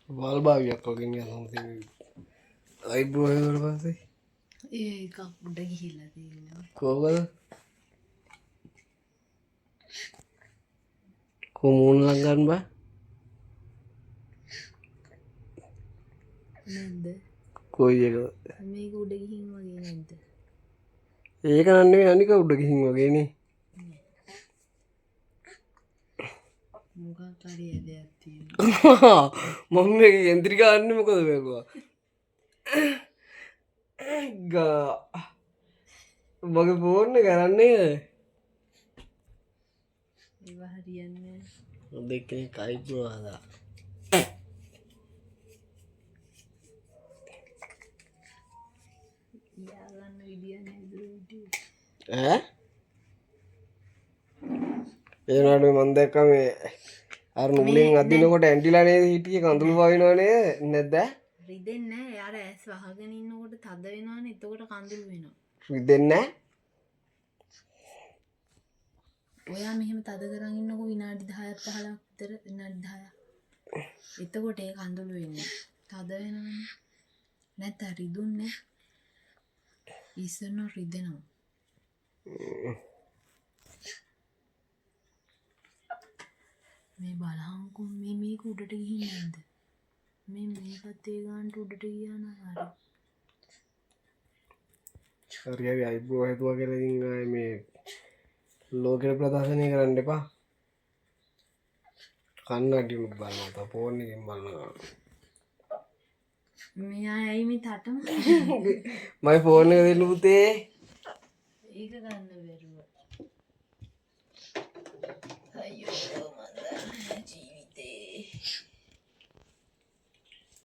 වල් භාවියක් වගේ නිකන් something eyebrow එකකට පස්සේ ඒක උඩ ගිහිල්ලා තියෙනවා. කොහොමද කොමුණ ලං ගන්න බෑ නැද්ද? කොයි එකද මේක උඩ ගිහින් වගේ නැද්ද? ඒක නන්නේ අනික උඩ ගිහින් වගේ නේ මොකක් හරි ඇදයක් තියෙනවා. මම මේක යන්ත්‍රික ගන්න මොකද බැලුවා ගා මගේ ෆෝන් එක කරන්නේ ඒව හරියන්නේ දෙකේ eyebrow හදා යාලන්න විදියක් නේද වීඩියෝ. ඈ ඒ වුණාට මම දැක්කා මේ අර නුඹලෙන් අදිනකොට ඇන්ටිලා නේද හිටියේ කඳුළු වවිනව නේද නැද්ද රිදෙන්නේ නැහැ. යාර ඇස් වහගෙන ඉන්නකොට තද වෙනවනේ. එතකොට කඳුළු වෙනවා. රිදෙන්නේ ඔයා මෙහෙම තද කරන් ඉන්නකො විනාඩි 10ක් 15ක් විතර විනාඩි 10ක්. එතකොට ඒ කඳුළු වෙන්නේ. තද වෙනවනේ. නැත්නම් රිදුන්නේ. ඉස්සෙල්ලා රිදෙනවා. මේ බලහන්කො මේ මේක උඩට ගිහින් නැද්ද? මේ මේකත් ඒ ගානට උඩට ගියා නේද? හරි හරි eyebrow හදුවා කියලා ඉතින් ආයේ මේ ලෝකෙට ප්‍රදර්ශනය කරන්න එපා කන්නඩි උඩ බලනවා තා ෆෝන් එකෙන් බලනවා මෙයා ඇයි මේ තටම? මගේ ෆෝන් එක දෙන්න පුතේ ඒක ගන්න බැරුව. අයියෝ මන්ද.